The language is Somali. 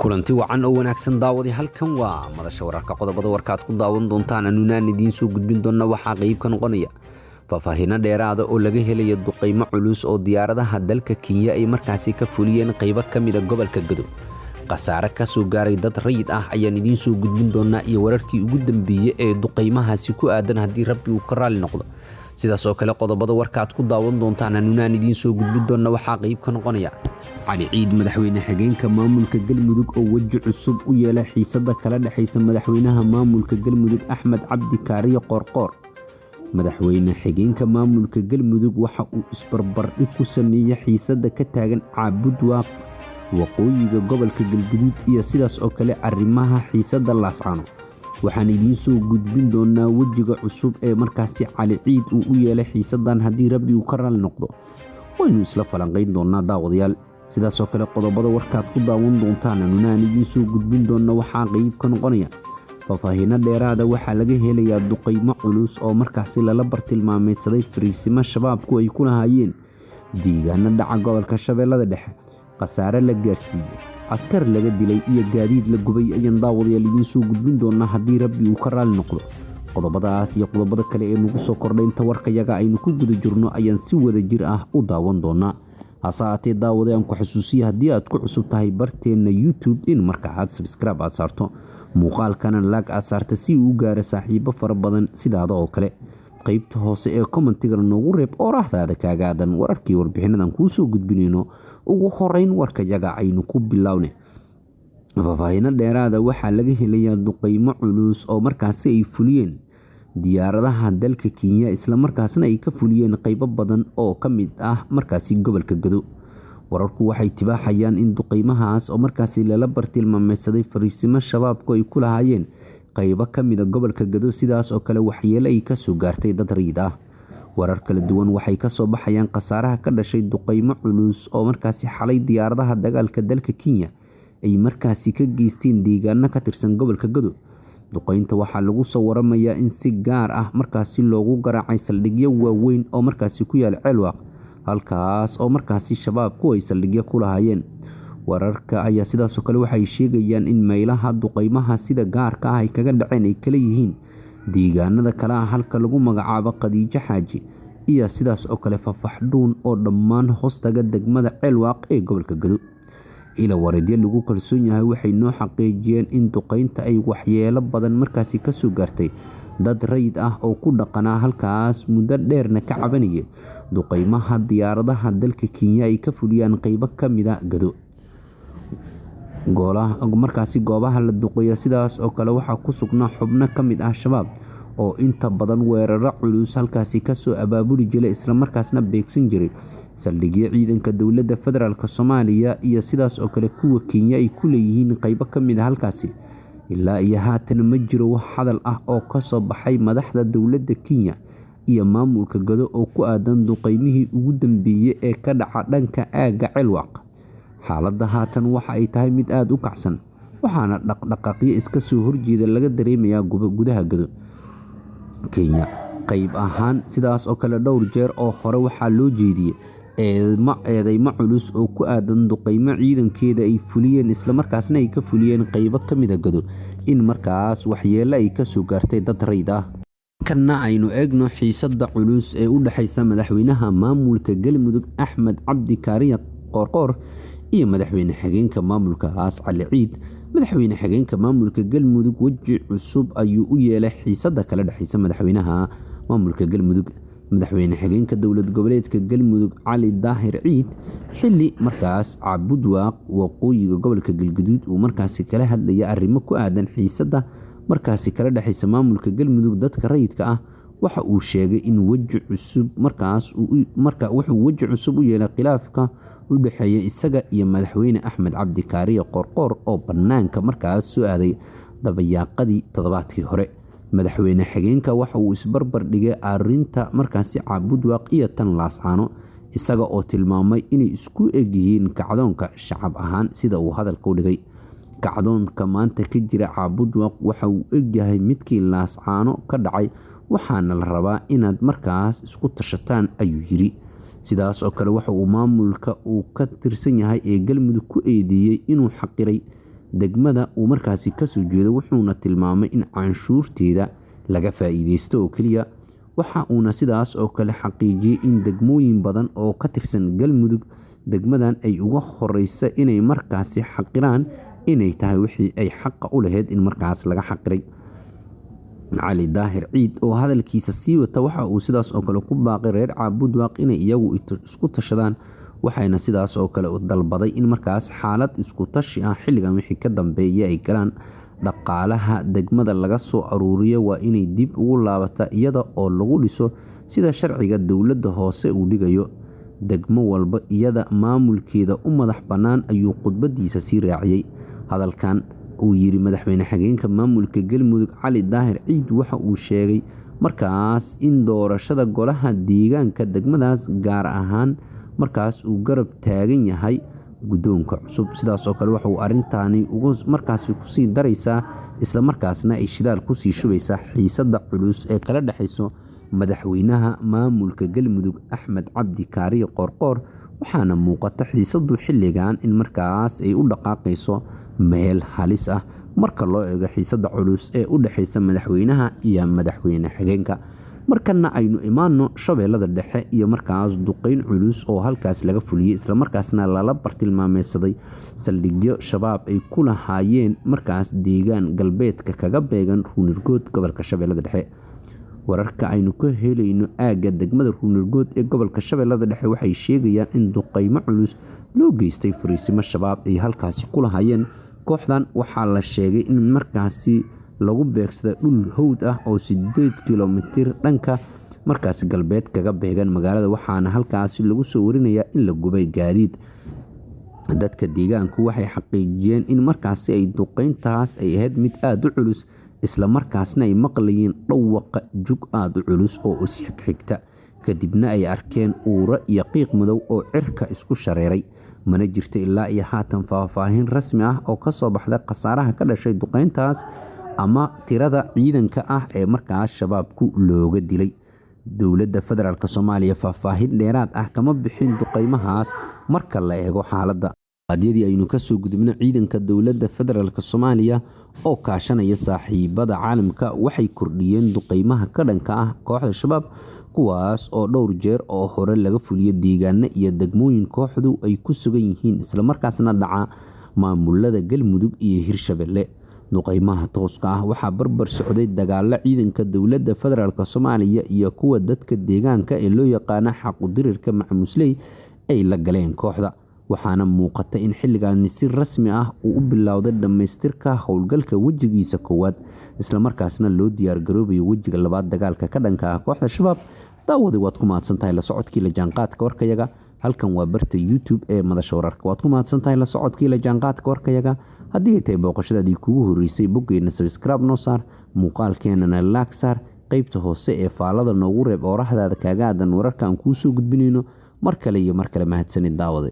kulanti wacan oo wanaagsan daawadi halkan waa madasha wararka qodobada warkaad ku daawan doontaan anunaan idiin soo gudbin doona waxaa qayb ka noqonaya faahfaahin dheeraad oo laga helayo duqeymo culus oo diyaaradaha dalka Kenya ay markaasi ka fuliyeen qaybo kamid ah gobolka Gadow qasaare ka soo gaaray dad rayid ah ayaan idiin soo gudbin doona iyo wararkii ugu dambeeyay ee duqeymahaasi ku aadan hadii Rabbi uu ka raali noqdo sidaas oo kale qodobada warkaad ku daawan doontaan anunaan idiin soo gudbin doona waxaa qayb ka noqonaya علي عيد مدحوينه حجينك مامولك قلمدوق أو وجه عصب ويلا حيصدق كلا دحيس مدحوينها مامولك قلمدوق أحمد عبد كارية قرقور مدحوينه حجينك مامولك قلمدوق وحق إسبربر لكو سمية حيصدق كتاجن عبود واق وقوي قبل كجلجدود يسيلس أو كلا عرمها حيصدق اللاسعانو وحنيدين سو جدبين دونا وجه عصب مركزي علي عيد ويلا حيصدق هدي ربي وكرر النقطة وينو إسلاف لنقين دونا داوديال sidaas oo kale qodobada warkaad ku daawan doontaan anunaan idiin soo gudbin doona waxaa qayb ka noqonaya faahfaahin dheeraad ah waxaa laga helayaa duqeymo culus oo markaasi lala bartilmaameedsaday fariisimo shabaabku ay ku lahaayeen deegaanada dhaca gobolka Shabeellada Dhexe qasaare la gaarsiiyay askar laga dilay iyo gaadiid la gubay ayaan daawadayaal idiin soo gudbin doona hadii Rabbi uu ka raali noqdo qodobadaas iyo qodobada kale ee nagu soo kordhay inta warkayaga aynu ku guda jirno ayaan si wada jir ah u daawan doonaa hasaatee daawadeen ku xasuusiya hadii aad ku cusub tahay barteena YouTube in marka aad subscribe aad saarto muuqaalkana like aad saarto si uu gaaro saaxiibo fara badan sidaada oo kale qaybta hoose ee commentiga noogu reeb oo raahdaada kaagaadan wararkii warbixinadan ku soo gudbinayno ugu horeyn warkayaga aynu ku bilaawne faahfaahin dheeraad ah waxaa laga helayaa duqeymo culus oo markaasi ay fuliyeen diyaaradaha dalka Kenya isla markaasna ay ka fuliyeen qaybo badan oo kamid ah markaasi gobolka Gadow wararku waxay tibaaxayaan in duqeymahaas oo markaasi lala bartilmaameedsaday fariisimo shabaabku ay ku lahaayeen qaybo kamid ah gobolka Gadow sidaas oo kale waxyeelo ay ka soo gaartay dad rayid ah warar kala duwan waxay ka soo baxayaan qasaaraha ka dhashay duqeymo culus oo markaasi xalay diyaaradaha dagaalka dalka Kenya ay markaasi ka geysteen deegaano ka tirsan gobolka Gadow duqeynta waxaa lagu soo waramayaa in si gaar ah markaasi loogu garaacay saldhigyo waaweyn oo markaasi ku yaal Ceelwaaq halkaas oo markaasi shabaabku ay saldhigyo ku lahaayeen wararka ayaa sidaas oo kale waxay sheegayaan in meelaha duqeymaha sida gaarka ah ay kaga dhaceen ay kala yihiin deegaanada kala halka lagu magacaabo Qadiijo Xaaji iyo sidaas oo kale Fafaxdhuun oo dhammaan hoostaga degmada Ceelwaaq ee gobolka Gadow ila wareedyo lagu kalsoon yahay waxay noo xaqiijiyeen in duqeynta ay waxyeelo badan markaasi ka soo gaartay dad rayid ah oo ku dhaqanaa halkaas muddo dheerna ka cabanayay duqeymaha diyaaradaha dalka Kenya ay ka fuliyaan qaybo kamid ah Gadow markaasi goobaha la duqeeyo sidaas oo kale waxaa ku sugnaa xubno kamid ah shabaab oo inta badan weeraro culus halkaasi ka soo abaabuli jiray isla markaasna beegsan jiray saldhigyo ciidanka dawladda federaalka Soomaaliya iyo sidaas oo kale kuwa Kenya ay ku leeyihiin qaybo kamid ah halkaasi ilaa iyo haatan ma jiro wax hadal ah oo ka soo baxay madaxda dawladda Kenya iyo maamulka Gadow oo ku aadan duqeymihii ugu dambeeyay ee ka dhaca dhanka aaga Ceelwaaq xaaladda haatan waxa ay tahay mid aad u kacsan waxaana dhaqdhaqaaqyo iska soo horjeeda laga dareemayaa gudaha Gadow Kenya qayb ahaan sidaas oo kale dhowr jeer oo hore waxaa loo jeediyay eedeymo culus oo ku aadan duqeymo ciidankeeda ay fuliyeen isla markaasna ay ka fuliyeen qaybo kamid ah Gadow in markaas waxyeelo ay ka soo gaartay dad rayid ah kana aynu eegno xiisada culus ee u dhaxaysa madaxweynaha maamulka Galmudug Axmed Cabdi Kaariye Qorqor iyo madaxweyne xigeenka maamulkaas Cali Ciid madaxweyne xigeenka maamulka Galmudug waji cusub ayuu u yeelay xiisada kala dhaxaysa madaxweynaha maamulka Galmudug madaxweyne xigeenka dawlad goboleedka Galmudug Cali Daahir Ciid xilli markaas Cabud Waaq waqooyiga gobolka Galgaduud uu markaasi kala hadlaya arrimo ku aadan xiisada markaasi kala dhaxaysa maamulka Galmudug dadka rayidka ah waxa uu sheegay in waji cusub wuxuu waji cusub u yeelay khilaafka u dhaxeeya isaga iyo madaxweyne Axmed Cabdi Kaariye Qorqor oo banaanka markaas soo aaday dabayaaqadii toddobaadkii hore madaxweyne xigeenka waxa uu isbarbar dhigay arinta markaasi Cabud Waaq iyo tan Laascaano isaga oo tilmaamay inay isku egyihiin kacdoonka shacab ahaan sida uu hadalka u dhigay kacdoonka maanta ka jira Cabud Waaq waxa uu egyahay midkii Laascaano ka dhacay waxaana la rabaa inaad markaas isku tashataan ayuu yiri sidaas oo kale waxa uu maamulka uu ka tirsan yahay ee Galmudug ku eedeeyay inuu xaqiray degmada uu markaasi ka soo jeedo wuxuuna tilmaamay in canshuurteeda laga faa'iideysto oo kaliya waxa uuna sidaas oo kale xaqiijiyay in degmooyin badan oo ka tirsan Galmudug degmadan ay uga horeysa inay markaasi xaqiraan inay tahay wixii ay xaq u lahayd in markaas laga xaqiray cali daahir ciid oo hadalkiisa sii wata waxa uu sidaas oo kale ku baaqay reer Caabudwaaq inay iyagu isku tashadaan waxayna sidaas oo kale u dalbaday in markaas xaalad isku tashi ah xilligan wixii ka dambeeyay ay galaan dhaqaalaha degmada laga soo aruuriyo waa inay dib ugu laabata iyada oo lagu dhiso sida sharciga dowladda hoose uu dhigayo degmo walba iyada maamulkeeda u madax bannaan ayuu khudbadiisa sii raaciyay hadalkan uu yiri madaxweyne xigeenka maamulka Galmudug cali daahir ciid waxa uu sheegay markaas in doorashada golaha deegaanka degmadaas gaar ahaan markaas uu garab taagan yahay guddoonka cusub sidaas oo kale waxa uu arintani ugu markaas ku sii daraysaa isla markaasna ay shidaal ku sii shubaysaa xiisadda culus ee kala dhaxayso madaxweynaha maamulka Galmudug Axmed Cabdi Kaariye Qorqor waxaana muuqata xiisaddu xilligan in markaas ay u dhaqaaqayso meel halis ah marka loo eego xiisadda culus ee u dhaxaysa madaxweynaha iyo madaxweyne xigeenka markana aynu imaano shabeellada dhexe iyo markaas duqeyn culus oo halkaas laga fuliyay isla markaasna lala bartilmaameedsaday saldhigyo shabaab ay ku lahaayeen markaas deegaan galbeedka kaga beegan Ruunirgood gobolka Shabeellada Dhexe wararka aynu ka helayno aaga degmada Ruunirgood ee gobolka Shabeellada Dhexe waxay sheegayaan in duqeymo culus loo geystay fariisimo shabaab ay halkaas ku lahaayeen kooxdan waxaa la sheegay in markaasi lagu beegsaday dhul hawd ah oo 8 kiiloomitir dhanka markaas galbeed kaga beegan magaalada waxaana halkaas lagu soo warinayaa in la gubay gaadiid dadka deegaanku waxay xaqiijiyeen in markaas ay duqeyntaas ay ahayd mid aad u culus isla markaasna ay maqlayeen dhawaqa jug aad u culus oo isxigxigta kadibna ay arkeen uura iyo qiiq madow oo cirka isku shareeray mana jirto ilaa iyo haatan faahfaahin rasmi ah oo ka soo baxday khasaaraha ka dhashay duqeyntaas ama tirada ciidanka ah ee markaas shabaabku looga dilay dowladda federaalka Soomaaliya faahfaahin dheeraad ah kama bixin duqeymahaas marka la eego xaaladda qadiyadii aynu ka soo gudubno ciidanka dowladda federaalka Soomaaliya oo kaashanaya saaxiibada caalamka waxay kordhiyeen duqeymaha ka dhanka ah kooxda shabaab kuwaas oo dhowr jeer oo hore laga fuliyo deegaano iyo degmooyin kooxdu ay ku sugan yihiin isla markaasna dhaca maamulada Galmudug iyo Hirshabelle duqeymaha tooska ah waxaa barbar socday dagaalo ciidanka dowladda federaalka Soomaaliya iyo kuwa dadka deegaanka ee loo yaqaan xaq u dirirka macmuusley ay la galeen kooxda waxaana muuqata in xilligan si rasmi ah uu u bilowday dhameystirka howlgalka wajigiisa koowaad isla markaasna loo diyaar garoobayo wajiga labaad dagaalka ka dhanka ah kooxda shabaab daawadi waad ku mahadsantahay la socodkii la jaanqaadka warkayaga halkan waa barta YouTube ee madasha wararka waad ku mahadsantahay la socodkii la jaanqaadka warkayaga haddii ay tahay booqashadaadii kugu horeysay boggeena subscribe noo saar muuqaalkeenana like saar qaybta hoose ee faalada noogu reeb oo raxdaada kaaga aadan wararka aan kuu soo gudbinayno mar kale iyo mar kale mahadsanid daawade